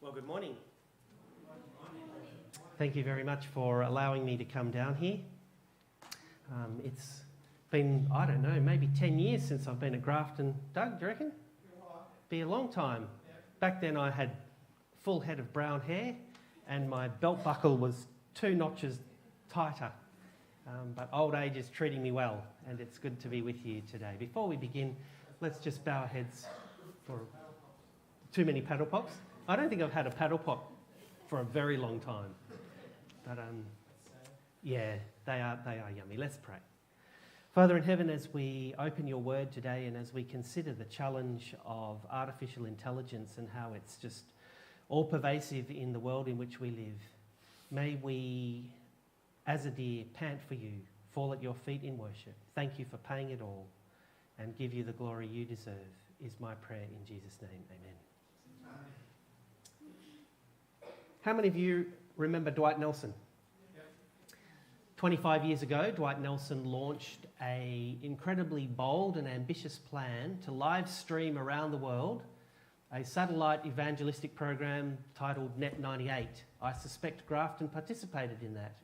Well, good morning. Thank you very much for allowing me to come down here. It's been, I don't know, maybe 10 years since I've been at Grafton. Doug, do you reckon? Be a long time. Back then I had full head of brown hair and my belt buckle was 2 notches tighter. But old age is treating me well and it's good to be with you today. Before we begin, let's just bow our heads for too many paddle pops. I don't think I've had a paddle pop for a very long time. But yeah, they are yummy. Let's pray. Father in heaven, as we open your word today and as we consider the challenge of artificial intelligence and how it's just all pervasive in the world in which we live, may we, as a deer, pant for you, fall at your feet in worship. Thank you for paying it all and give you the glory you deserve, is my prayer in Jesus' name. Amen. How many of you remember Dwight Nelson? 25 years ago, Dwight Nelson launched an incredibly bold and ambitious plan to live stream around the world a satellite evangelistic program titled Net 98. I suspect Grafton participated in that.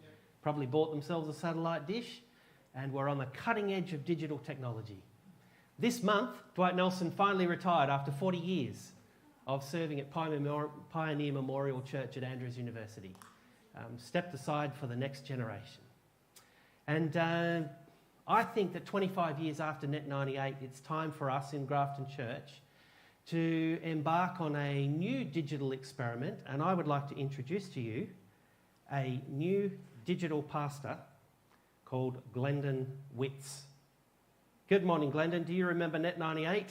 Probably bought themselves a satellite dish and were on the cutting edge of digital technology. This month, Dwight Nelson finally retired after 40 years of serving at Pioneer Memorial Church at Andrews University. Stepped aside for the next generation. And I think that 25 years after Net 98, it's time for us in Grafton Church to embark on a new digital experiment, and I would like to introduce to you a new digital pastor called Glen Hughes. Good morning, Glendon. Do you remember Net 98?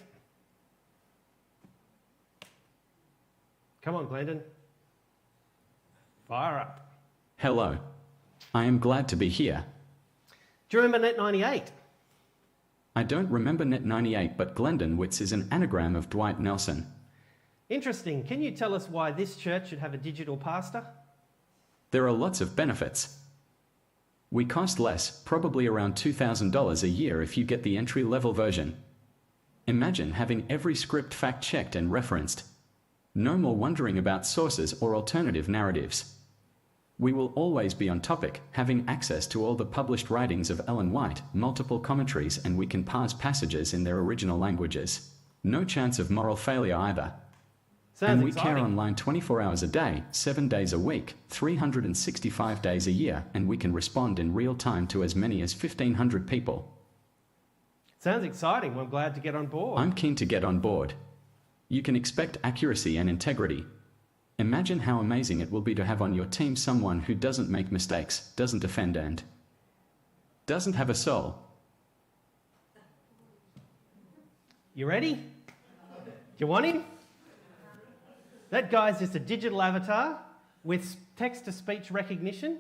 Come on, Glendon. Fire up. Hello. I am glad to be here. Do you remember Net 98? I don't remember Net 98, but Glen Hughes is an anagram of Dwight Nelson. Interesting. Can you tell us why this church should have a digital pastor? There are lots of benefits. We cost less, probably around $2,000 a year if you get the entry-level version. Imagine having every script fact-checked and referenced. No more wondering about sources or alternative narratives. We will always be on topic, having access to all the published writings of Ellen White, multiple commentaries, and we can parse passages in their original languages. No chance of moral failure either. And we care online 24 hours a day, 7 days a week, 365 days a year, and we can respond in real time to as many as 1,500 people. Sounds exciting. I'm glad to get on board. I'm keen to get on board. You can expect accuracy and integrity. Imagine how amazing it will be to have on your team someone who doesn't make mistakes, doesn't offend, and doesn't have a soul. You ready? Do you want him? That guy's just a digital avatar with text-to-speech recognition,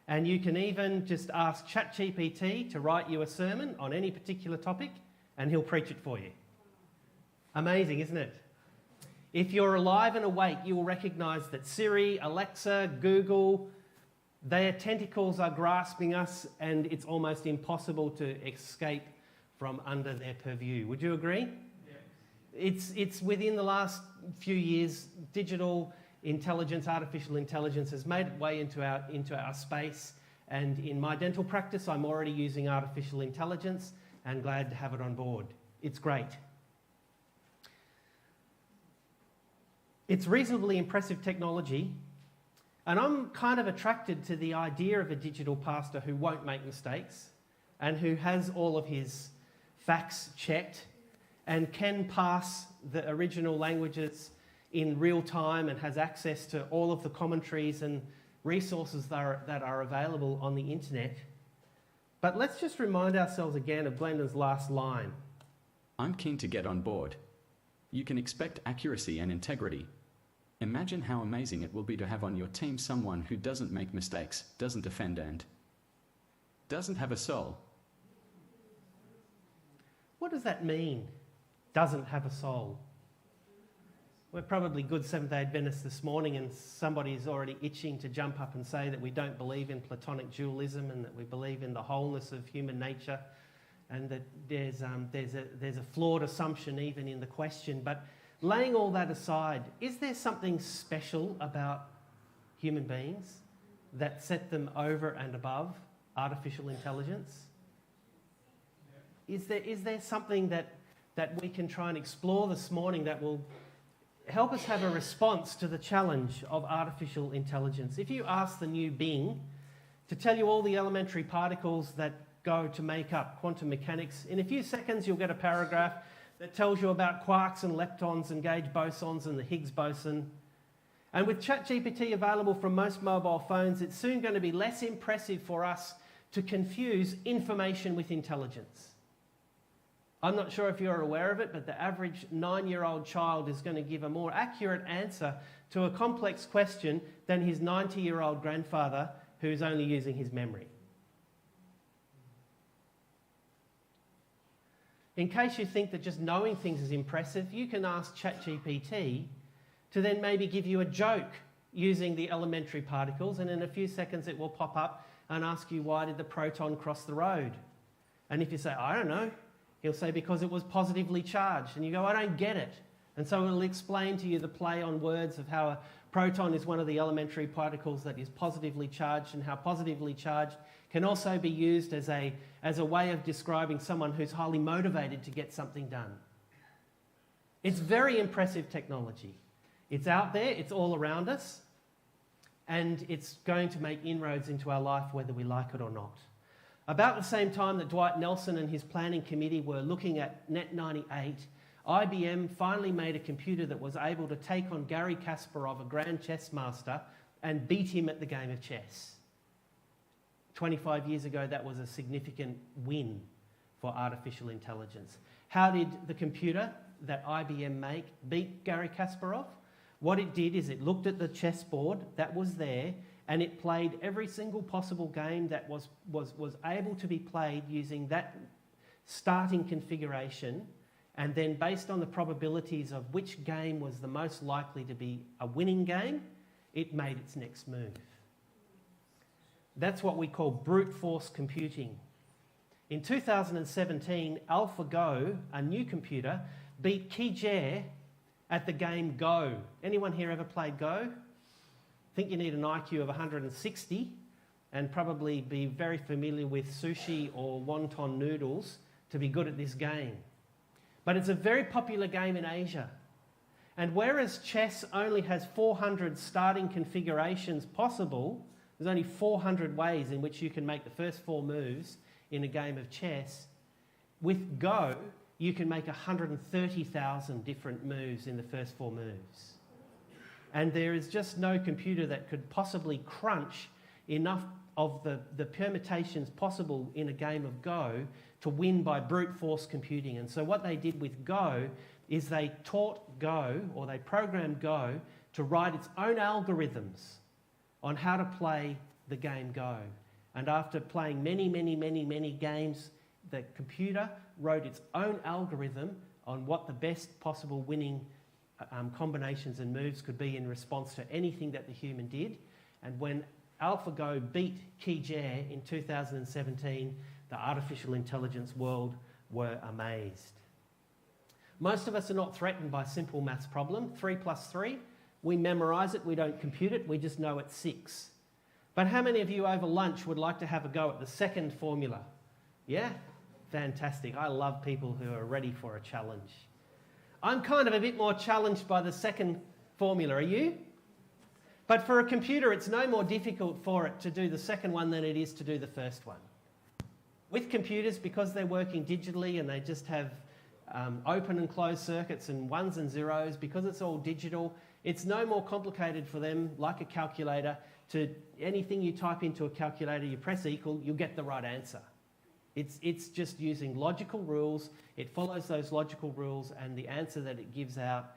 and you can even just ask ChatGPT to write you a sermon on any particular topic, and he'll preach it for you. Amazing, isn't it? If you're alive and awake, you will recognise that Siri, Alexa, Google, their tentacles are grasping us and it's almost impossible to escape from under their purview. Would you agree? Yeah. It's within the last few years, digital intelligence, artificial intelligence has made its way into our space, and in my dental practice, I'm already using artificial intelligence and glad to have it on board. It's great. It's reasonably impressive technology, and I'm kind of attracted to the idea of a digital pastor who won't make mistakes and who has all of his facts checked and can pass the original languages in real time and has access to all of the commentaries and resources that are available on the internet. But let's just remind ourselves again of Glendon's last line. I'm keen to get on board. You can expect accuracy and integrity. Imagine how amazing it will be to have on your team someone who doesn't make mistakes, doesn't offend, and doesn't have a soul. What does that mean? Doesn't have a soul. We're probably good Seventh-day Adventists this morning, and somebody's already itching to jump up and say that we don't believe in Platonic dualism and that we believe in the wholeness of human nature, and that there's a flawed assumption even in the question. But laying all that aside, is there something special about human beings that set them over and above artificial intelligence? Is there something that we can try and explore this morning that will help us have a response to the challenge of artificial intelligence? If you ask the new Bing to tell you all the elementary particles that go to make up quantum mechanics, in a few seconds you'll get a paragraph that tells you about quarks and leptons and gauge bosons and the Higgs boson. And with ChatGPT available from most mobile phones, it's soon going to be less impressive for us to confuse information with intelligence. I'm not sure if you're aware of it, but the average 9-year-old child is going to give a more accurate answer to a complex question than his 90-year-old grandfather who's only using his memory. In case you think that just knowing things is impressive, you can ask ChatGPT to then maybe give you a joke using the elementary particles, and in a few seconds it will pop up and ask you, why did the proton cross the road? And if you say, I don't know, he'll say, because it was positively charged. And you go, I don't get it. And so it'll explain to you the play on words of how a proton is one of the elementary particles that is positively charged, and how positively charged can also be used as a way of describing someone who's highly motivated to get something done. It's very impressive technology. It's out there, it's all around us, and it's going to make inroads into our life whether we like it or not. About the same time that Dwight Nelson and his planning committee were looking at Net98, IBM finally made a computer that was able to take on Garry Kasparov, a grand chess master, and beat him at the game of chess. 25 years ago, that was a significant win for artificial intelligence. How did the computer that IBM make beat Garry Kasparov? What it did is it looked at the chessboard that was there, and it played every single possible game that was able to be played using that starting configuration, and then based on the probabilities of which game was the most likely to be a winning game, it made its next move. That's what we call brute force computing. In 2017, AlphaGo, a new computer, beat Kijé at the game Go. Anyone here ever played Go? I think you need an IQ of 160 and probably be very familiar with sushi or wonton noodles to be good at this game. But it's a very popular game in Asia. And whereas chess only has 400 starting configurations possible, there's only 400 ways in which you can make the first 4 moves in a game of chess. With Go, you can make 130,000 different moves in the first 4 moves. And there is just no computer that could possibly crunch enough of the permutations possible in a game of Go to win by brute force computing. And so what they did with Go is they taught Go, or they programmed Go, to write its own algorithms on how to play the game Go. And after playing many games, the computer wrote its own algorithm on what the best possible winning combinations and moves could be in response to anything that the human did. And when AlphaGo beat Kijé in 2017, the artificial intelligence world were amazed. Most of us are not threatened by simple maths problem. 3 plus 3, we memorise it, we don't compute it, we just know it's 6. But how many of you over lunch would like to have a go at the second formula? Yeah? Fantastic. I love people who are ready for a challenge. I'm kind of a bit more challenged by the second formula, are you? But for a computer, it's no more difficult for it to do the second one than it is to do the first one. With computers, because they're working digitally and they just have open and closed circuits and ones and zeros, because it's all digital, it's no more complicated for them, like a calculator, to anything you type into a calculator, you press equal, you'll get the right answer. It's just using logical rules. It follows those logical rules, and the answer that it gives out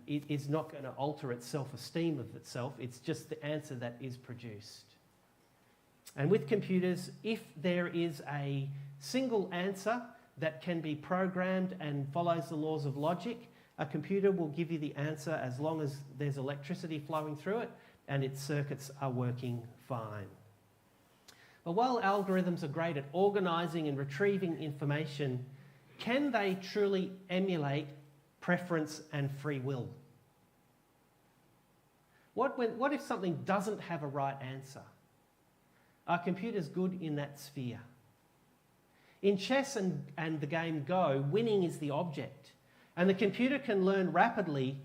it is not going to alter its self-esteem of itself. It's just the answer that is produced. And with computers, if there is a single answer that can be programmed and follows the laws of logic, a computer will give you the answer as long as there's electricity flowing through it and its circuits are working fine. But while algorithms are great at organising and retrieving information, can they truly emulate preference and free will? What if something doesn't have a right answer? Are computers good in that sphere? In chess and the game Go, winning is the object, and the computer can learn rapidly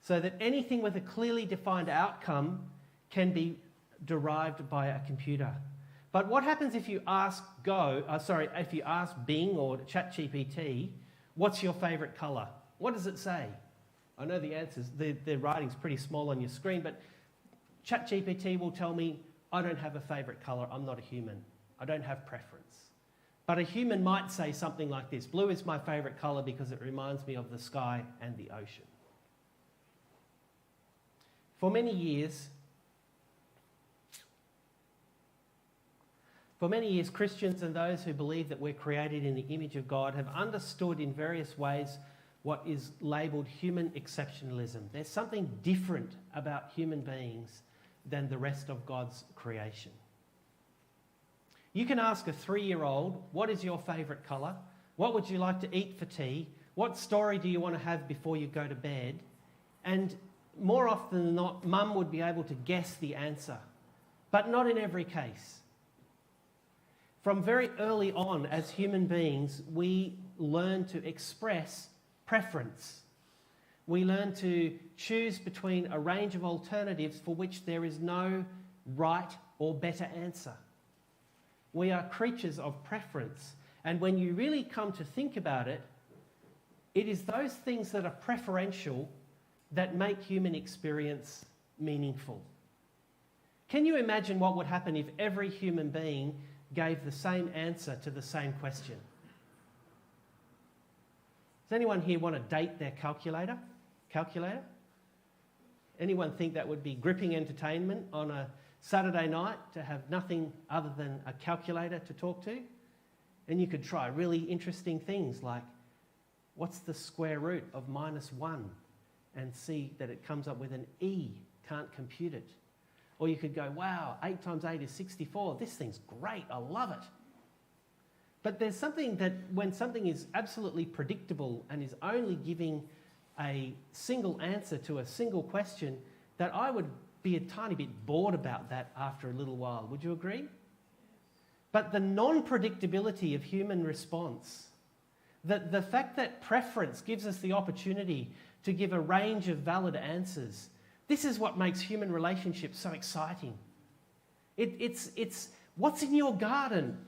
so that anything with a clearly defined outcome can be derived by a computer. But what happens if you ask if you ask Bing or ChatGPT, what's your favourite colour? What does it say? I know the answers, the writing's pretty small on your screen, but ChatGPT will tell me, I don't have a favourite colour, I'm not a human, I don't have preference. But a human might say something like this: blue is my favourite colour because it reminds me of the sky and the ocean. For many years, Christians and those who believe that we're created in the image of God have understood in various ways what is labelled human exceptionalism. There's something different about human beings than the rest of God's creation. You can ask a 3-year-old, what is your favourite colour? What would you like to eat for tea? What story do you want to have before you go to bed? And more often than not, mum would be able to guess the answer, but not in every case. From very early on, as human beings, we learn to express preference. We learn to choose between a range of alternatives for which there is no right or better answer. We are creatures of preference, and when you really come to think about it, it is those things that are preferential that make human experience meaningful. Can you imagine what would happen if every human being gave the same answer to the same question? Does anyone here want to date their calculator? Anyone think that would be gripping entertainment on a Saturday night to have nothing other than a calculator to talk to? And you could try really interesting things like, what's the square root of -1? And see that it comes up with an E, can't compute it. Or you could go, wow, 8 times 8 is 64. This thing's great, I love it. But there's something that when something is absolutely predictable and is only giving a single answer to a single question, that I would be a tiny bit bored about that after a little while. Would you agree? But the non-predictability of human response, the fact that preference gives us the opportunity to give a range of valid answers, this is what makes human relationships so exciting. It's what's in your garden?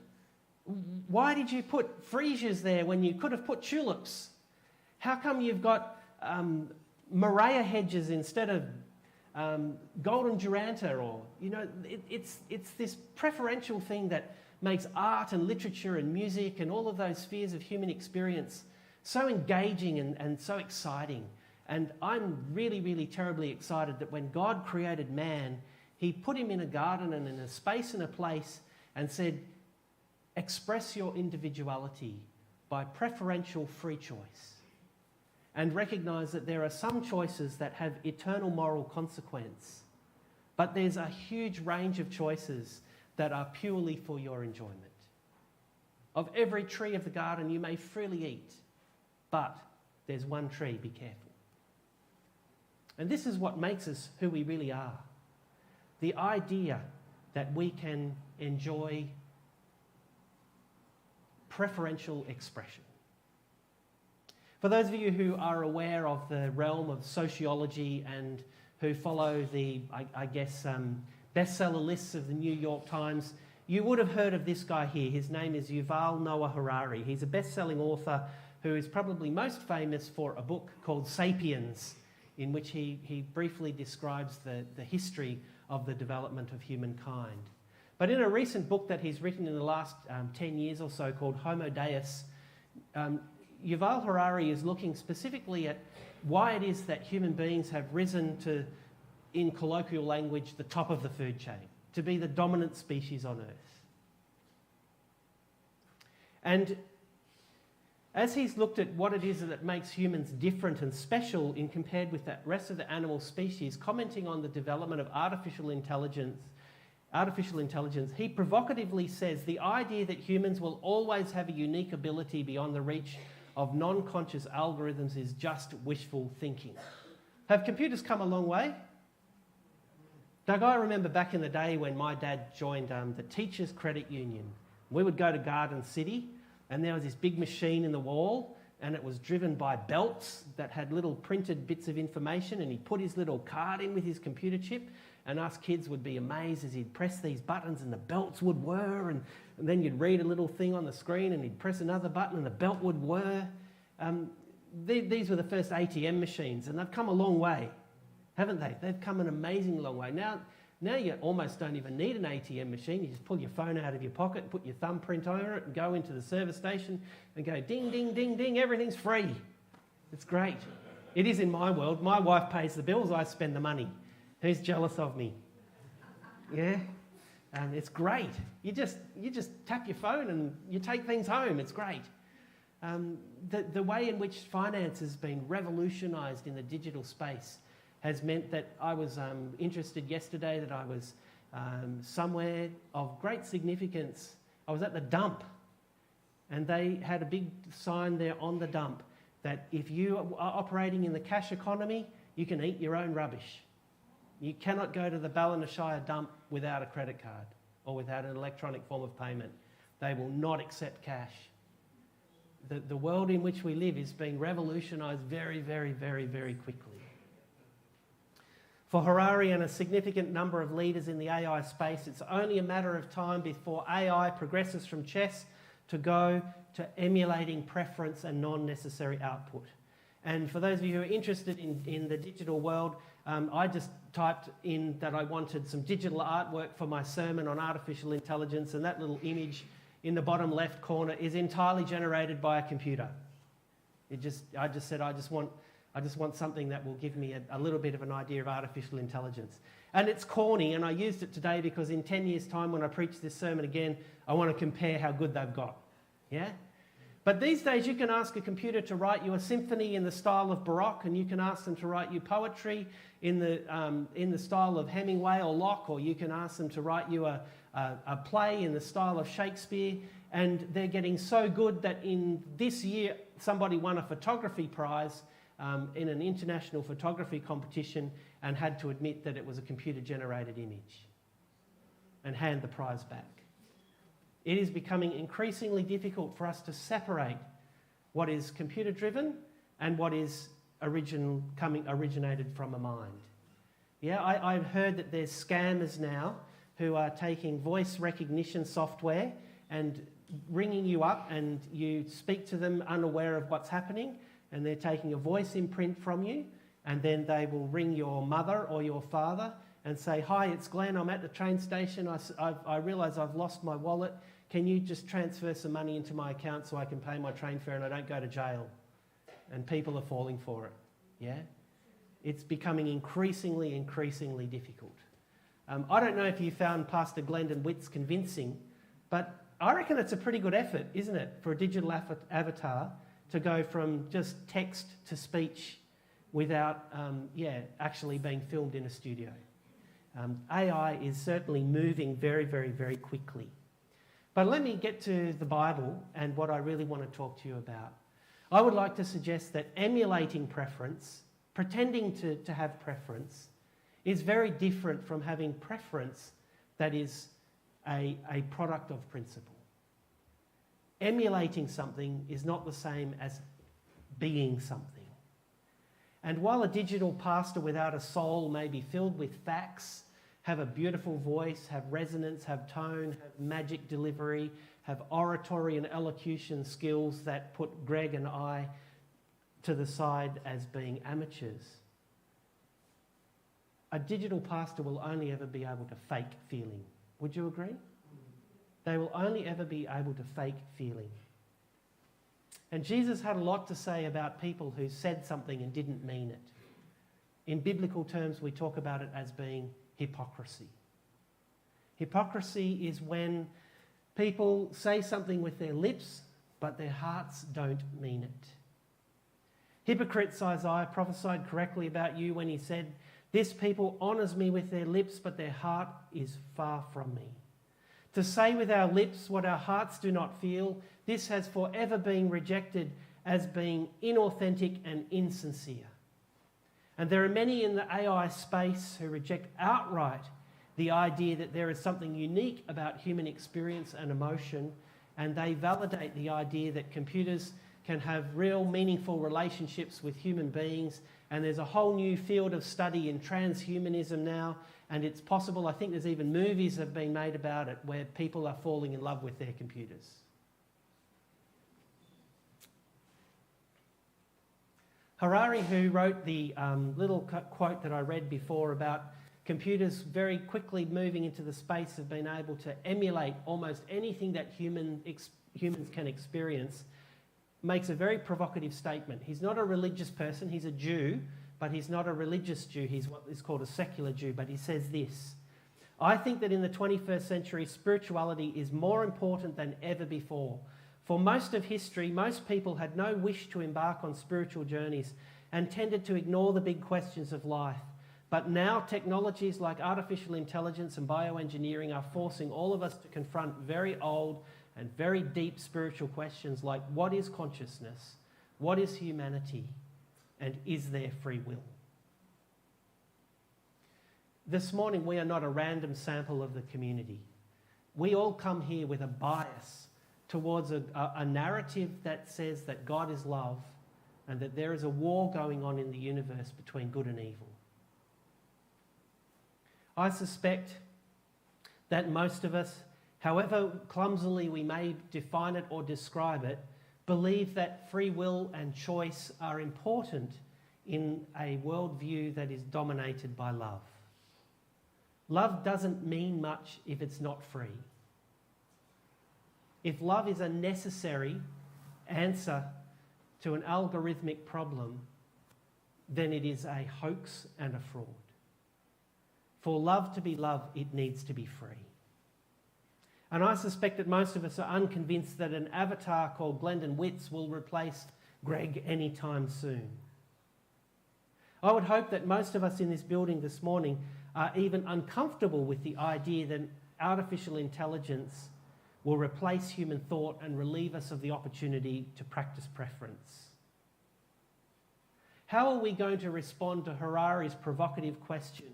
Why did you put freesias there when you could have put tulips? How come you've got Maria hedges instead of golden duranta? Or, it's this preferential thing that makes art and literature and music and all of those spheres of human experience so engaging and so exciting. And I'm really, really terribly excited that when God created man, he put him in a garden and in a space and a place and said, express your individuality by preferential free choice. And recognise that there are some choices that have eternal moral consequence, but there's a huge range of choices that are purely for your enjoyment. Of every tree of the garden you may freely eat, but there's one tree, be careful. And this is what makes us who we really are. The idea that we can enjoy preferential expression. For those of you who are aware of the realm of sociology and who follow the, bestseller lists of the New York Times, you would have heard of this guy here. His name is Yuval Noah Harari. He's a best-selling author who is probably most famous for a book called Sapiens, in which he briefly describes the history of the development of humankind. But in a recent book that he's written in the last 10 years or so called Homo Deus, Yuval Harari is looking specifically at why it is that human beings have risen to, in colloquial language, the top of the food chain, to be the dominant species on Earth. And as he's looked at what it is that makes humans different and special in compared with the rest of the animal species, commenting on the development of artificial intelligence, he provocatively says the idea that humans will always have a unique ability beyond the reach of non-conscious algorithms is just wishful thinking. Have computers come a long way? Doug, I remember back in the day when my dad joined the Teachers Credit Union. We would go to Garden City and there was this big machine in the wall and it was driven by belts that had little printed bits of information, and he'd put his little card in with his computer chip, and us kids would be amazed as he'd press these buttons and the belts would whir, and then you'd read a little thing on the screen and he'd press another button and the belt would whir. These were the first ATM machines, and they've come a long way, haven't they? They've come an amazing long way. Now you almost don't even need an ATM machine. You just pull your phone out of your pocket, put your thumbprint over it and go into the service station and go ding, ding, ding, ding, everything's free. It's great. It is in my world. My wife pays the bills, I spend the money. Who's jealous of me? Yeah? It's great. You just tap your phone and you take things home. It's great. The way in which finance has been revolutionised in the digital space has meant that I was interested yesterday that I was somewhere of great significance. I was at the dump, and they had a big sign there on the dump that if you are operating in the cash economy, you can eat your own rubbish. You cannot go to the Ballina dump without a credit card or without an electronic form of payment. They will not accept cash. The world in which we live is being revolutionised very, very, very, very quickly. For Harari and a significant number of leaders in the AI space, it's only a matter of time before AI progresses from chess to go to emulating preference and non-necessary output. And for those of you who are interested in the digital world, I just typed in that I wanted some digital artwork for my sermon on artificial intelligence, and that little image in the bottom left corner is entirely generated by a computer. I just said, I just want something that will give me a little bit of an idea of artificial intelligence. And it's corny, and I used it today because in 10 years' time when I preach this sermon again, I want to compare how good they've got. Yeah? But these days you can ask a computer to write you a symphony in the style of Baroque, and you can ask them to write you poetry in the style of Hemingway or Locke, or you can ask them to write you a play in the style of Shakespeare, and they're getting so good that in this year somebody won a photography prize in an international photography competition and had to admit that it was a computer-generated image and hand the prize back. It is becoming increasingly difficult for us to separate what is computer-driven and what is originated from a mind. Yeah, I've heard that there's scammers now who are taking voice recognition software and ringing you up, and you speak to them unaware of what's happening, and they're taking a voice imprint from you, and then they will ring your mother or your father and say, "Hi, it's Glenn, I'm at the train station, I realise I've lost my wallet, can you just transfer some money into my account so I can pay my train fare and I don't go to jail?" And people are falling for it, yeah? It's becoming increasingly difficult. I don't know if you found Pastor Glendon Witt's convincing, but I reckon it's a pretty good effort, isn't it, for a digital avatar to go from just text to speech without actually being filmed in a studio. AI is certainly moving very, very, very quickly. But let me get to the Bible and what I really want to talk to you about. I would like to suggest that emulating preference, pretending to have preference, is very different from having preference that is a product of principle. Emulating something is not the same as being something. And while a digital pastor without a soul may be filled with facts, have a beautiful voice, have resonance, have tone, have magic delivery, have oratory and elocution skills that put Greg and I to the side as being amateurs, a digital pastor will only ever be able to fake feeling. Would you agree? They will only ever be able to fake feeling. And Jesus had a lot to say about people who said something and didn't mean it. In biblical terms, we talk about it as being hypocrisy. Hypocrisy is when people say something with their lips, but their hearts don't mean it. Hypocrites, Isaiah prophesied correctly about you when he said, "This people honours me with their lips, but their heart is far from me." To say with our lips what our hearts do not feel, this has forever been rejected as being inauthentic and insincere. And there are many in the AI space who reject outright the idea that there is something unique about human experience and emotion, and they validate the idea that computers can have real meaningful relationships with human beings. And there's a whole new field of study in transhumanism now, and it's possible, I think there's even movies have been made about it, where people are falling in love with their computers. Harari, who wrote the little quote that I read before about computers very quickly moving into the space of being able to emulate almost anything that humans can experience, makes a very provocative statement. He's not a religious person, he's a Jew, but he's not a religious Jew, he's what is called a secular Jew, but he says this: I think that in the 21st century, spirituality is more important than ever before. For most of history, most people had no wish to embark on spiritual journeys and tended to ignore the big questions of life. But now technologies like artificial intelligence and bioengineering are forcing all of us to confront very old and very deep spiritual questions like, what is consciousness? What is humanity? And is there free will? This morning, we are not a random sample of the community. We all come here with a bias towards a narrative that says that God is love and that there is a war going on in the universe between good and evil. I suspect that most of us, however clumsily we may define it or describe it, believe that free will and choice are important in a worldview that is dominated by love. Love doesn't mean much if it's not free. If love is a necessary answer to an algorithmic problem, then it is a hoax and a fraud. For love to be love, it needs to be free. And I suspect that most of us are unconvinced that an avatar called Glen Hughes will replace Greg anytime soon. I would hope that most of us in this building this morning are even uncomfortable with the idea that artificial intelligence will replace human thought and relieve us of the opportunity to practice preference. How are we going to respond to Harari's provocative question?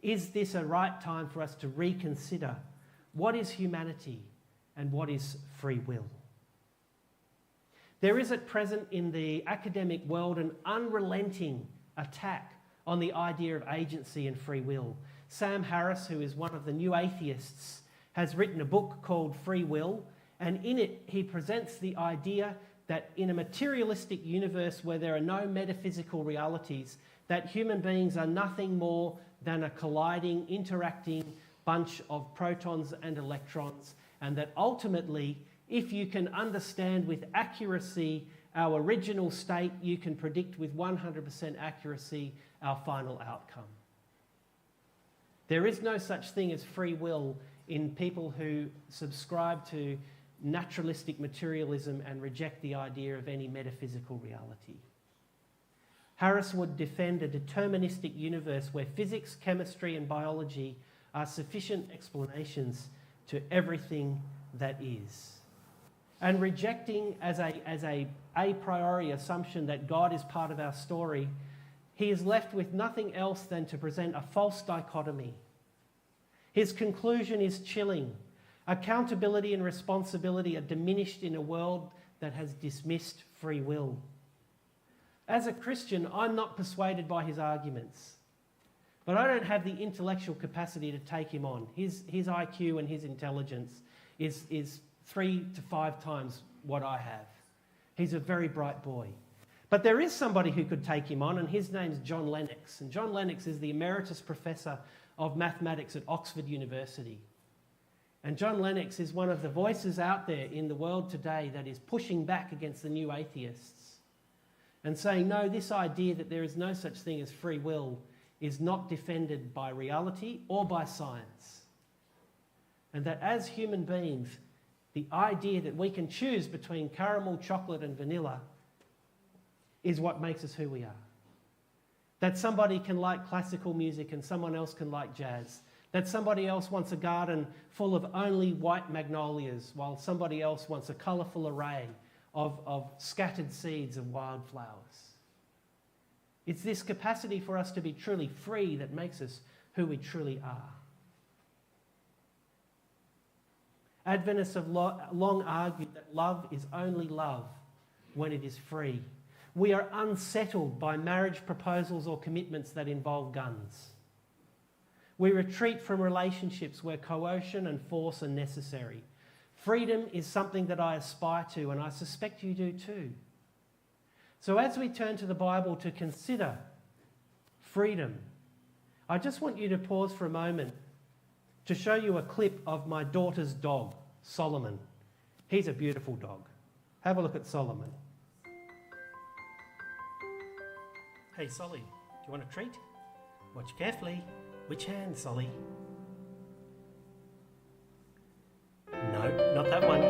Is this a right time for us to reconsider what is humanity and what is free will? There is at present in the academic world an unrelenting attack on the idea of agency and free will. Sam Harris, who is one of the new atheists, has written a book called Free Will, and in it he presents the idea that in a materialistic universe where there are no metaphysical realities, that human beings are nothing more than a colliding, interacting bunch of protons and electrons, and that ultimately, if you can understand with accuracy our original state, you can predict with 100% accuracy our final outcome. There is no such thing as free will in people who subscribe to naturalistic materialism and reject the idea of any metaphysical reality. Harris would defend a deterministic universe where physics, chemistry, and biology are sufficient explanations to everything that is. And rejecting as a priori assumption that God is part of our story, he is left with nothing else than to present a false dichotomy. His conclusion is chilling. Accountability and responsibility are diminished in a world that has dismissed free will. As a Christian, I'm not persuaded by his arguments, but I don't have the intellectual capacity to take him on. His IQ and his intelligence is 3 to 5 times what I have. He's a very bright boy. But there is somebody who could take him on, and his name's John Lennox. And John Lennox is the Emeritus Professor of Mathematics at Oxford University. And John Lennox is one of the voices out there in the world today that is pushing back against the new atheists and saying, no, this idea that there is no such thing as free will is not defended by reality or by science. And that as human beings, the idea that we can choose between caramel, chocolate, and vanilla is what makes us who we are. That somebody can like classical music and someone else can like jazz. That somebody else wants a garden full of only white magnolias while somebody else wants a colourful array of scattered seeds of wildflowers. It's this capacity for us to be truly free that makes us who we truly are. Adventists have long argued that love is only love when it is free. We are unsettled by marriage proposals or commitments that involve guns. We retreat from relationships where coercion and force are necessary. Freedom is something that I aspire to, and I suspect you do too. So as we turn to the Bible to consider freedom, I just want you to pause for a moment to show you a clip of my daughter's dog, Solomon. He's a beautiful dog. Have a look at Solomon. Hey, Solly, do you want a treat? Watch carefully. Which hand, Solly? No, not that one.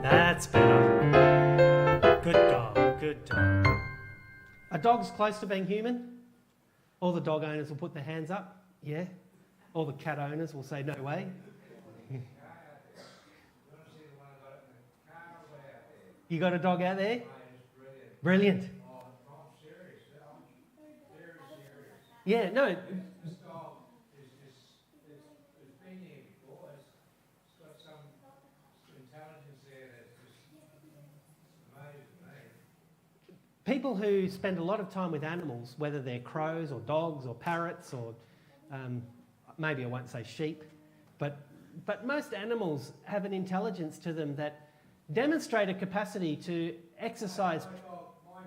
That's better. Good dog, good dog. Are dogs close to being human? All the dog owners will put their hands up. Yeah. All the cat owners will say, no way. You got a dog out there? Brilliant. Yeah, no. This dog it's been here before. It's got some intelligence there that just amazes me. People who spend a lot of time with animals, whether they're crows or dogs or parrots or maybe I won't say sheep, but most animals have an intelligence to them that demonstrate a capacity to exercise. My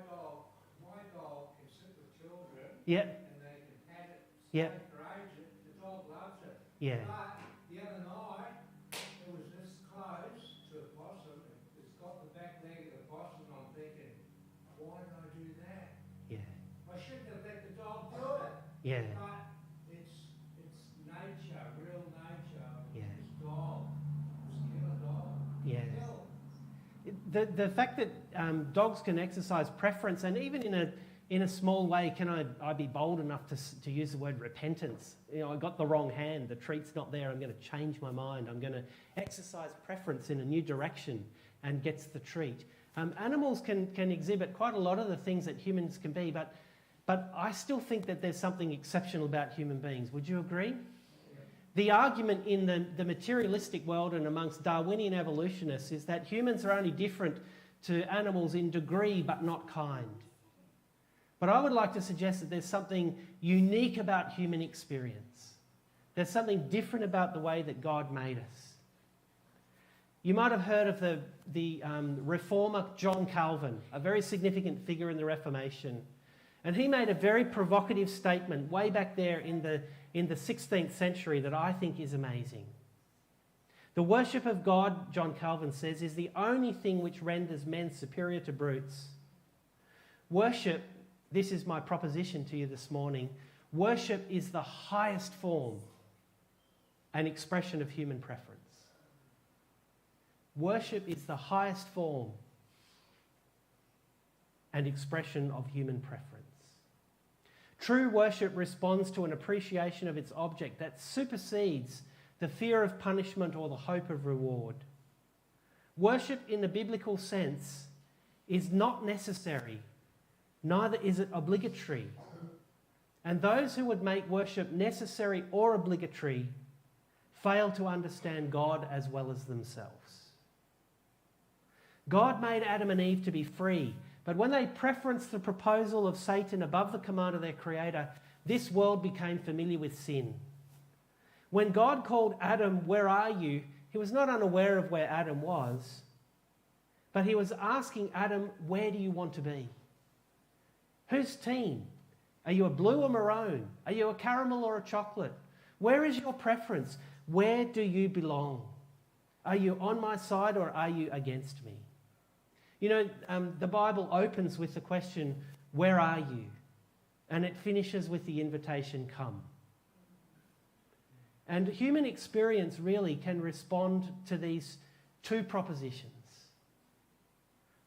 dog can sit with children. Yeah. And they can pat it, Yeah. encourage it. The dog loves it. Yeah. But the other night, it was this close to a possum. It's got the back leg of the possum. I'm thinking, why did I do that? Yeah. I shouldn't have let the dog do it. Yeah. But it's nature, real nature. Yeah. This dog, this killer dog. Yeah. Kill. The fact that dogs can exercise preference, and even in a small way, can I be bold enough to use the word repentance? You know, I got the wrong hand, the treat's not there, I'm going to change my mind, I'm going to exercise preference in a new direction and gets the treat. Animals can exhibit quite a lot of the things that humans can be, but I still think that there's something exceptional about human beings. Would you agree? The argument in the materialistic world and amongst Darwinian evolutionists is that humans are only different to animals in degree but not kind. But I would like to suggest that there's something unique about human experience. There's something different about the way that God made us. You might have heard of the reformer John Calvin, a very significant figure in the Reformation. And he made a very provocative statement way back there in the 16th century that I think is amazing. The worship of God, John Calvin says, is the only thing which renders men superior to brutes. Worship, this is my proposition to you this morning, worship is the highest form and expression of human preference. Worship is the highest form and expression of human preference. True worship responds to an appreciation of its object that supersedes the fear of punishment or the hope of reward. Worship in the biblical sense is not necessary, neither is it obligatory. And those who would make worship necessary or obligatory fail to understand God as well as themselves. God made Adam and Eve to be free, but when they preferenced the proposal of Satan above the command of their Creator, this world became familiar with sin. When God called Adam, "Where are you?" he was not unaware of where Adam was, but he was asking Adam, "Where do you want to be? Whose team? Are you a blue or maroon? Are you a caramel or a chocolate? Where is your preference? Where do you belong? Are you on my side or are you against me?" You know, the Bible opens with the question, "Where are you?" And it finishes with the invitation, "Come." And human experience really can respond to these two propositions.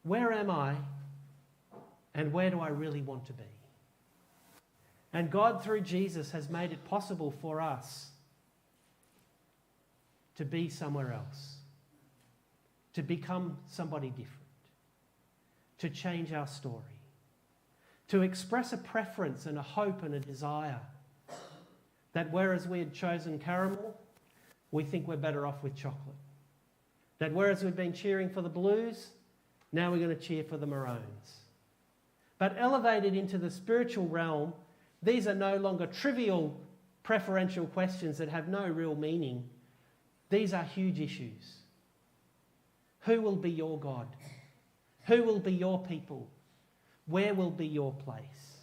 Where am I? And where do I really want to be? And God, through Jesus, has made it possible for us to be somewhere else, to become somebody different. to change our story, to express a preference and a hope and a desire that whereas we had chosen caramel, we think we're better off with chocolate. That whereas we've been cheering for the Blues, now we're going to cheer for the Maroons. But elevated into the spiritual realm, these are no longer trivial preferential questions that have no real meaning. These are huge issues. Who will be your God? Who will be your people? Where will be your place?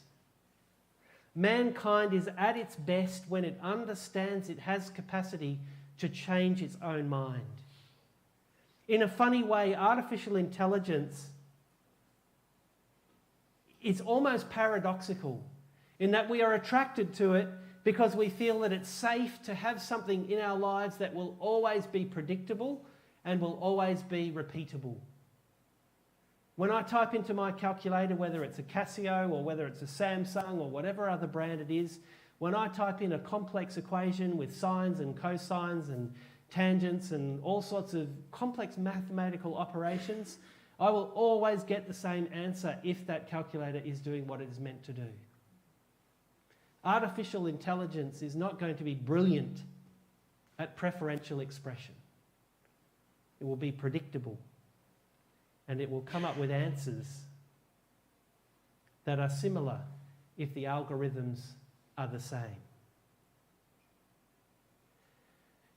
Mankind is at its best when it understands it has capacity to change its own mind. In a funny way, artificial intelligence is almost paradoxical in that we are attracted to it because we feel that it's safe to have something in our lives that will always be predictable and will always be repeatable. When I type into my calculator, whether it's a Casio or whether it's a Samsung or whatever other brand it is, when I type in a complex equation with sines and cosines and tangents and all sorts of complex mathematical operations, I will always get the same answer if that calculator is doing what it is meant to do. Artificial intelligence is not going to be brilliant at preferential expression. It will be predictable, and it will come up with answers that are similar if the algorithms are the same.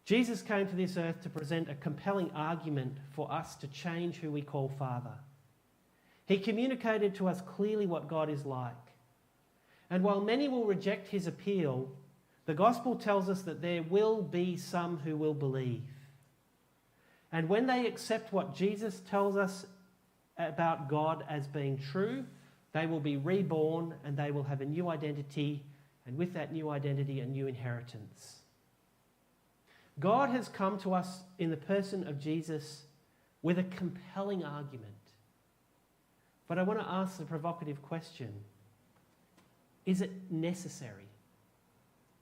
Jesus came to this earth to present a compelling argument for us to change who we call Father. He communicated to us clearly what God is like. And while many will reject his appeal, the gospel tells us that there will be some who will believe. And when they accept what Jesus tells us about God as being true, they will be reborn and they will have a new identity, and with that new identity, a new inheritance. God has come to us in the person of Jesus with a compelling argument. But I want to ask the provocative question, is it necessary,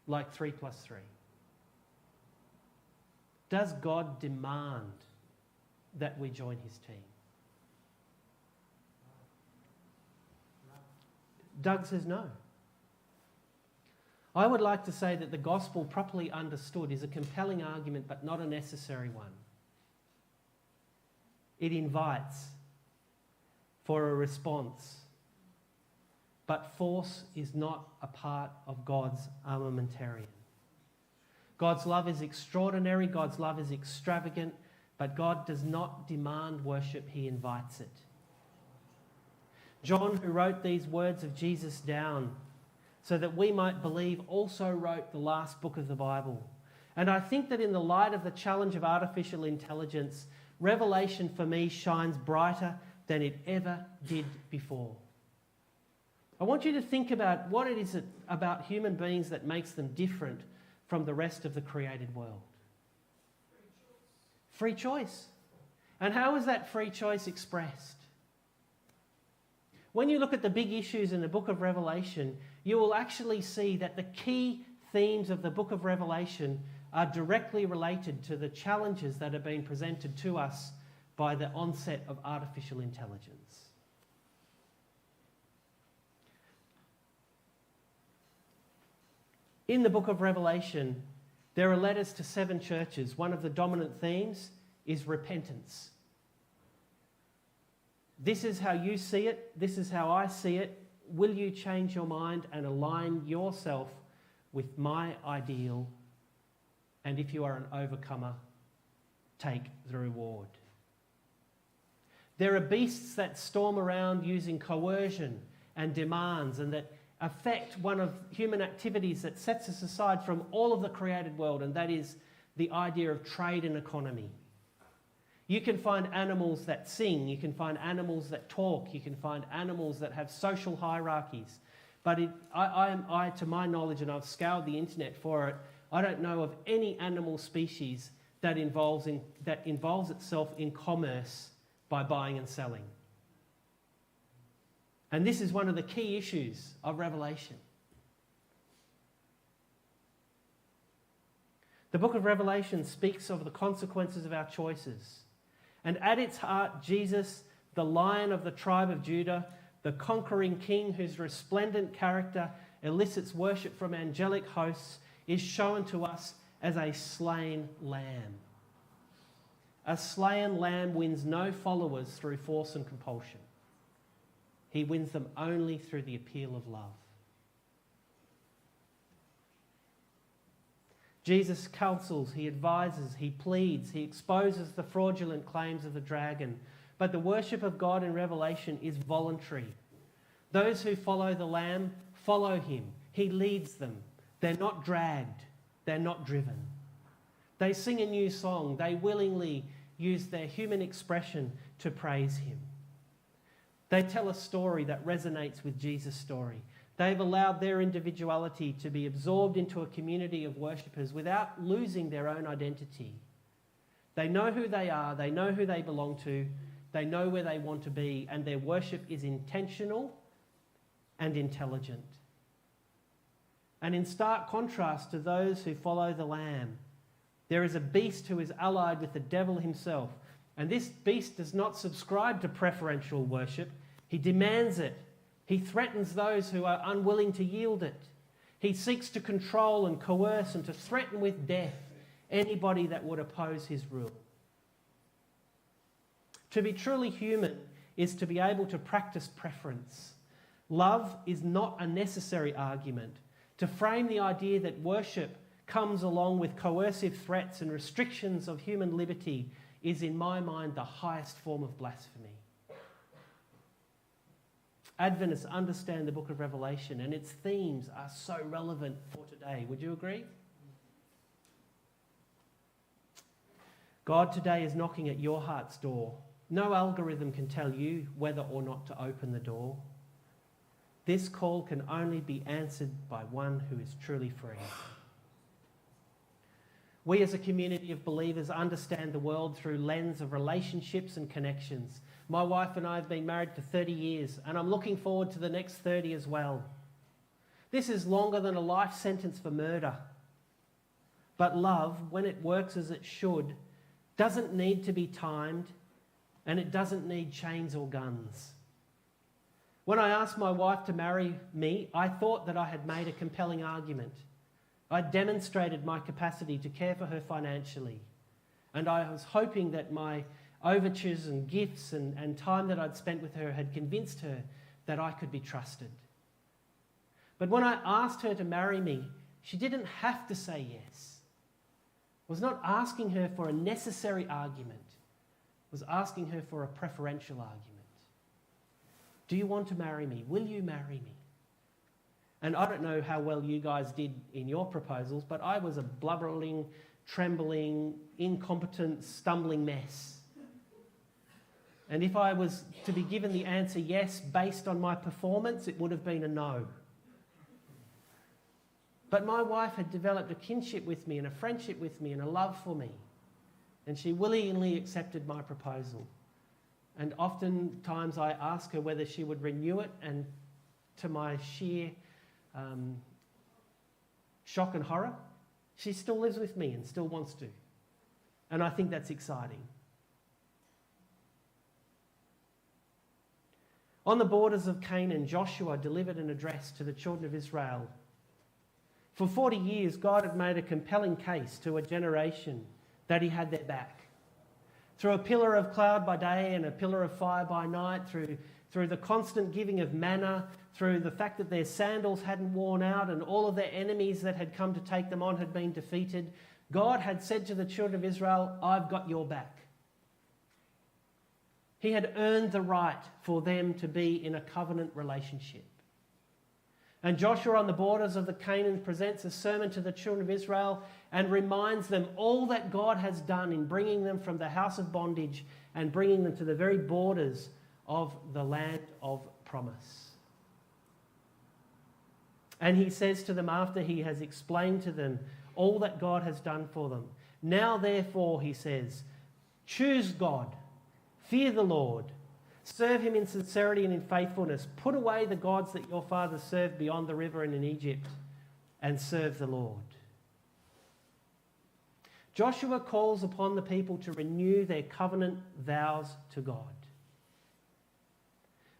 like 3 + 3? Does God demand that we join his team? Doug says no. I would like to say that the gospel properly understood is a compelling argument but not a necessary one. It invites for a response, but force is not a part of God's armamentarium. God's love is extraordinary, God's love is extravagant, but God does not demand worship, he invites it. John, who wrote these words of Jesus down so that we might believe, also wrote the last book of the Bible. And I think that in the light of the challenge of artificial intelligence, Revelation for me shines brighter than it ever did before. I want you to think about what it is about human beings that makes them different from the rest of the created world. Free choice. And how is that free choice expressed? When you look at the big issues in the book of Revelation, you will actually see that the key themes of the book of Revelation are directly related to the challenges that are being presented to us by the onset of artificial intelligence. In the book of Revelation, there are letters to 7 churches. One of the dominant themes is repentance. This is how you see it. This is how I see it. Will you change your mind and align yourself with my ideal? And if you are an overcomer, take the reward. There are beasts that storm around using coercion and demands and that affect one of human activities that sets us aside from all of the created world, and that is the idea of trade and economy. You can find animals that sing, you can find animals that talk, you can find animals that have social hierarchies. But to my knowledge, and I've scoured the internet for it, I don't know of any animal species that involves itself in commerce by buying and selling. And this is one of the key issues of Revelation. The book of Revelation speaks of the consequences of our choices. And at its heart, Jesus the Lion of the tribe of Judah, the conquering King whose resplendent character elicits worship from angelic hosts, is shown to us as a slain lamb. A slain lamb wins no followers through force and compulsion. He wins them only through the appeal of love. Jesus counsels, he advises, he pleads, he exposes the fraudulent claims of the dragon. But the worship of God in Revelation is voluntary. Those who follow the Lamb follow him. He leads them. They're not dragged. They're not driven. They sing a new song. They willingly use their human expression to praise him. They tell a story that resonates with Jesus' story. They've allowed their individuality to be absorbed into a community of worshippers without losing their own identity. They know who they are, they know who they belong to, they know where they want to be, and their worship is intentional and intelligent. And in stark contrast to those who follow the Lamb, there is a beast who is allied with the devil himself. And this beast does not subscribe to preferential worship. He demands it. He threatens those who are unwilling to yield it. He seeks to control and coerce and to threaten with death anybody that would oppose his rule. To be truly human is to be able to practice preference. Love is not a necessary argument. To frame the idea that worship comes along with coercive threats and restrictions of human liberty is, in my mind, the highest form of blasphemy. Adventists understand the book of Revelation, and its themes are so relevant for today. Would you agree? God today is knocking at your heart's door. No algorithm can tell you whether or not to open the door. This call can only be answered by one who is truly free. We as a community of believers understand the world through lens of relationships and connections. My wife and I have been married for 30 years, and I'm looking forward to the next 30 as well. This is longer than a life sentence for murder. But love, when it works as it should, doesn't need to be timed, and it doesn't need chains or guns. When I asked my wife to marry me, I thought that I had made a compelling argument. I demonstrated my capacity to care for her financially, and I was hoping that my overtures and gifts and time that I'd spent with her had convinced her that I could be trusted. But when I asked her to marry me, she didn't have to say yes. I was not asking her for a necessary argument. I was asking her for a preferential argument. Do you want to marry me? Will you marry me? And I don't know how well you guys did in your proposals, but I was a blubbering, trembling, incompetent, stumbling mess. And if I was to be given the answer yes based on my performance, it would have been a no. But my wife had developed a kinship with me and a friendship with me and a love for me. And she willingly accepted my proposal. And oftentimes I ask her whether she would renew it, and to my sheer shock and horror, she still lives with me and still wants to. And I think that's exciting. On the borders of Canaan, Joshua delivered an address to the children of Israel. For 40 years, God had made a compelling case to a generation that he had their back. Through a pillar of cloud by day and a pillar of fire by night, through the constant giving of manna, through the fact that their sandals hadn't worn out and all of their enemies that had come to take them on had been defeated, God had said to the children of Israel, I've got your back. He had earned the right for them to be in a covenant relationship. And Joshua on the borders of the Canaan presents a sermon to the children of Israel and reminds them all that God has done in bringing them from the house of bondage and bringing them to the very borders of the land of promise. And he says to them after he has explained to them all that God has done for them, now therefore, he says, choose God, fear the Lord, serve him in sincerity and in faithfulness. Put away the gods that your fathers served beyond the river and in Egypt, and serve the Lord. Joshua calls upon the people to renew their covenant vows to God.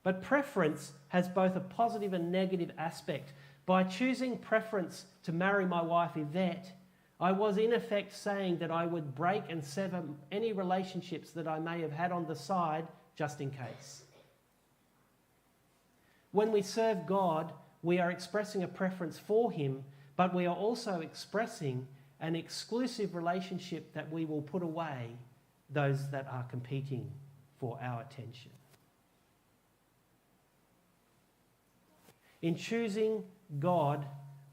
But preference has both a positive and negative aspect. By choosing preference to marry my wife Yvette, I was in effect saying that I would break and sever any relationships that I may have had on the side just in case. When we serve God, we are expressing a preference for Him, but we are also expressing an exclusive relationship that we will put away those that are competing for our attention. In choosing God,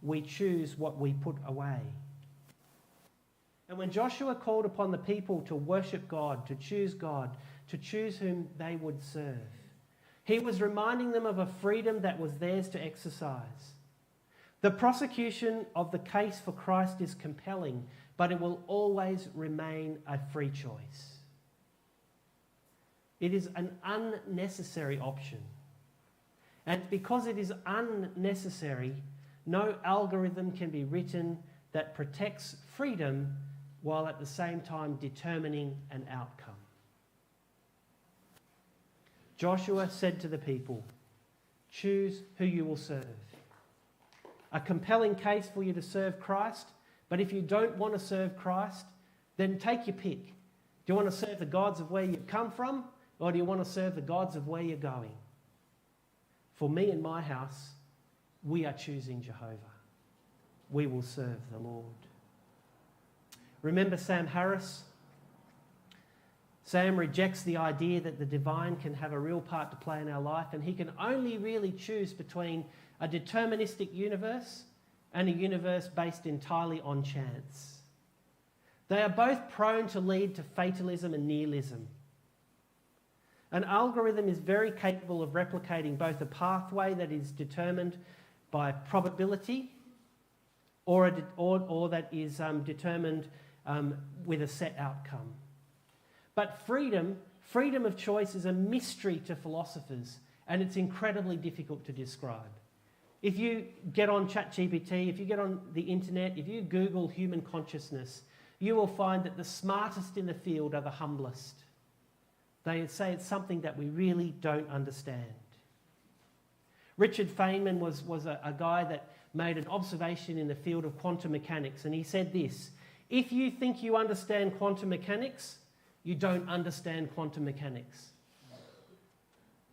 we choose what we put away. And when Joshua called upon the people to worship God, to choose whom they would serve, he was reminding them of a freedom that was theirs to exercise. The prosecution of the case for Christ is compelling, but it will always remain a free choice. It is an unnecessary option. And because it is unnecessary, no algorithm can be written that protects freedom while at the same time determining an outcome. Joshua said to the people, choose who you will serve. A compelling case for you to serve Christ, but if you don't want to serve Christ, then take your pick. Do you want to serve the gods of where you've come from, or do you want to serve the gods of where you're going? For me and my house, we are choosing Jehovah. We will serve the Lord. Remember Sam Harris? Sam rejects the idea that the divine can have a real part to play in our life, and he can only really choose between a deterministic universe and a universe based entirely on chance. They are both prone to lead to fatalism and nihilism. An algorithm is very capable of replicating both a pathway that is determined by probability or that is determined with a set outcome. But freedom of choice is a mystery to philosophers, and it's incredibly difficult to describe. If you get on ChatGPT, if you get on the internet, if you Google human consciousness, you will find that the smartest in the field are the humblest. They say it's something that we really don't understand. Richard Feynman was a guy that made an observation in the field of quantum mechanics, and he said this: if you think you understand quantum mechanics, you don't understand quantum mechanics.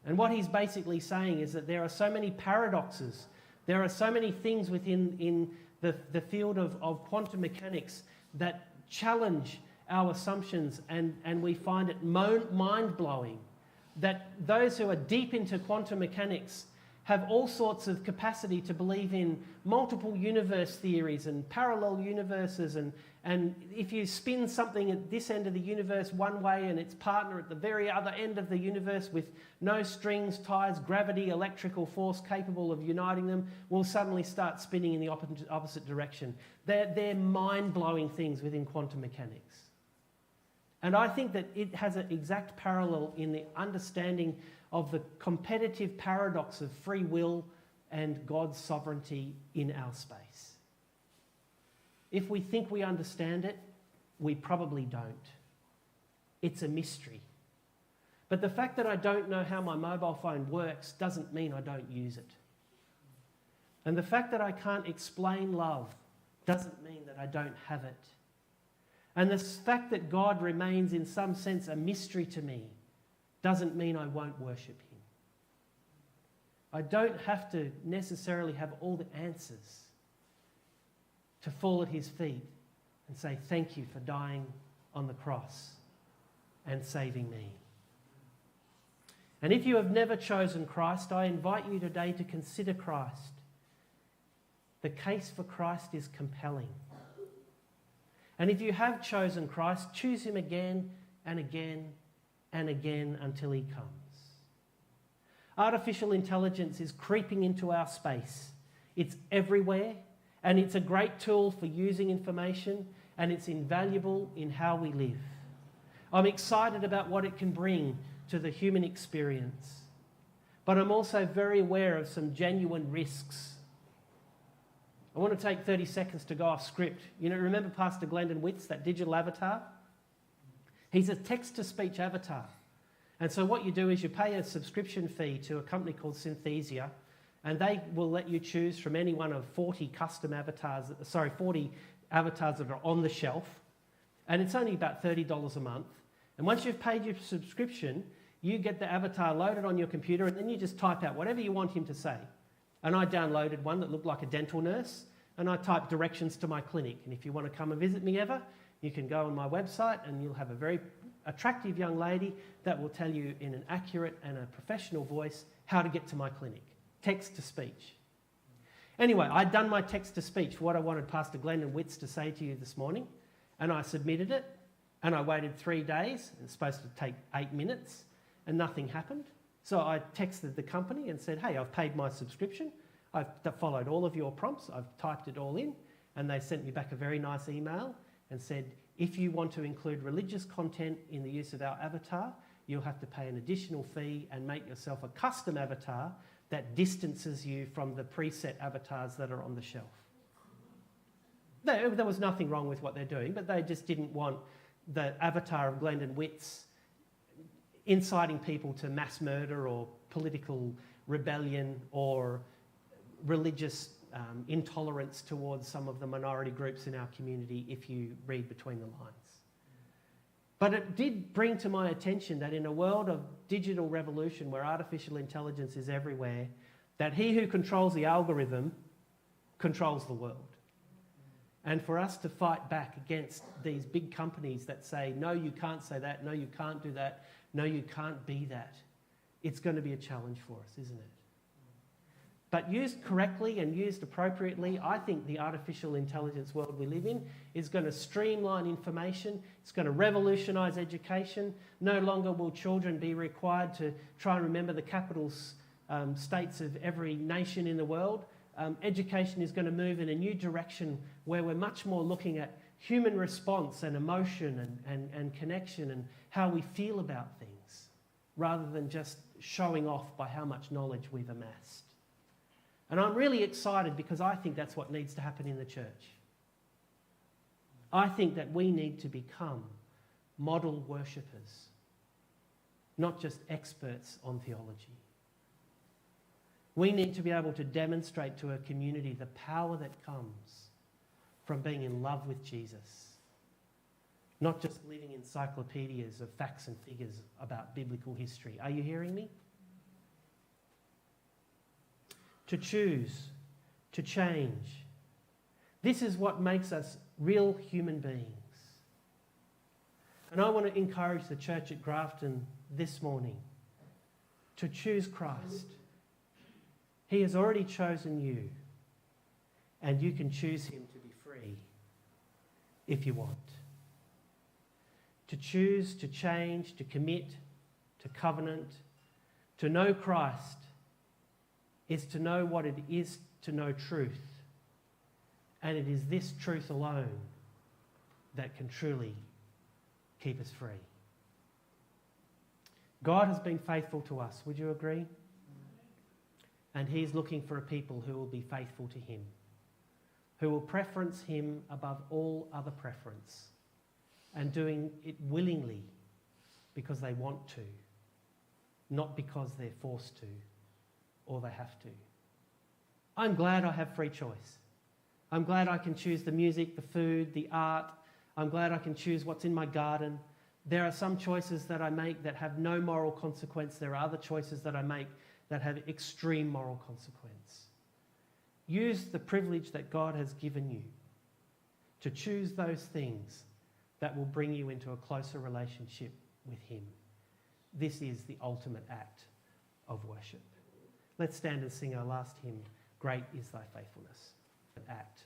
And what he's basically saying is that there are so many paradoxes, there are so many things within the field of quantum mechanics that challenge our assumptions, and we find it mind-blowing that those who are deep into quantum mechanics have all sorts of capacity to believe in multiple universe theories and parallel universes, and if you spin something at this end of the universe one way and its partner at the very other end of the universe with no strings, ties, gravity, electrical force capable of uniting them, will suddenly start spinning in the opposite direction. They're mind-blowing things within quantum mechanics. And I think that it has an exact parallel in the understanding of the competitive paradox of free will and God's sovereignty in our space. If we think we understand it, we probably don't. It's a mystery. But the fact that I don't know how my mobile phone works doesn't mean I don't use it. And the fact that I can't explain love doesn't mean that I don't have it. And the fact that God remains in some sense a mystery to me doesn't mean I won't worship Him. I don't have to necessarily have all the answers to fall at His feet and say, thank you for dying on the cross and saving me. And if you have never chosen Christ, I invite you today to consider Christ. The case for Christ is compelling. And if you have chosen Christ, choose Him again and again and again until He comes. Artificial intelligence is creeping into our space. It's everywhere, and it's a great tool for using information, and it's invaluable in how we live. I'm excited about what it can bring to the human experience, but I'm also very aware of some genuine risks. I want to take 30 seconds to go off script. You know, remember Pastor Glen Hughes, that digital avatar? He's a text-to-speech avatar. And so what you do is you pay a subscription fee to a company called Synthesia, and they will let you choose from any one of 40 40 avatars that are on the shelf, and it's only about $30 a month. And once you've paid your subscription, you get the avatar loaded on your computer, and then you just type out whatever you want him to say. And I downloaded one that looked like a dental nurse, and I typed directions to my clinic. And if you want to come and visit me ever, you can go on my website, and you'll have a very attractive young lady that will tell you in an accurate and a professional voice how to get to my clinic. Text to speech. Anyway, I'd done my text to speech for what I wanted Pastor Glen Hughes to say to you this morning, and I submitted it, and I waited 3 days. It's supposed to take 8 minutes, and nothing happened. So I texted the company and said, hey, I've paid my subscription. I've followed all of your prompts. I've typed it all in, and they sent me back a very nice email and said, if you want to include religious content in the use of our avatar, you'll have to pay an additional fee and make yourself a custom avatar that distances you from the preset avatars that are on the shelf. There was nothing wrong with what they're doing, but they just didn't want the avatar of Glendon Witts inciting people to mass murder or political rebellion or religious intolerance towards some of the minority groups in our community, if you read between the lines. But it did bring to my attention that in a world of digital revolution where artificial intelligence is everywhere, that he who controls the algorithm controls the world. And for us to fight back against these big companies that say, no, you can't say that, no, you can't do that, no, you can't be that, it's going to be a challenge for us, isn't it? But used correctly and used appropriately, I think the artificial intelligence world we live in is going to streamline information. It's going to revolutionise education. No longer will children be required to try and remember the capital states of every nation in the world. Education is going to move in a new direction where we're much more looking at human response and emotion and connection and how we feel about things, rather than just showing off by how much knowledge we've amassed. And I'm really excited because I think that's what needs to happen in the church. I think that we need to become model worshippers, not just experts on theology. We need to be able to demonstrate to a community the power that comes from being in love with Jesus, not just living encyclopedias of facts and figures about biblical history. Are you hearing me? To choose, to change. This is what makes us real human beings. And I want to encourage the church at Grafton this morning to choose Christ. He has already chosen you, and you can choose him to be free if you want. To choose, to change, to commit, to covenant, to know Christ is to know what it is to know truth. And it is this truth alone that can truly keep us free. God has been faithful to us, would you agree? And he's looking for a people who will be faithful to him, who will preference him above all other preference, and doing it willingly because they want to, not because they're forced to or they have to. I'm glad I have free choice. I'm glad I can choose the music, the food, the art. I'm glad I can choose what's in my garden. There are some choices that I make that have no moral consequence. There are other choices that I make that have extreme moral consequence. Use the privilege that God has given you to choose those things that will bring you into a closer relationship with him. This is the ultimate act of worship. Let's stand and sing our last hymn, Great is Thy Faithfulness. Act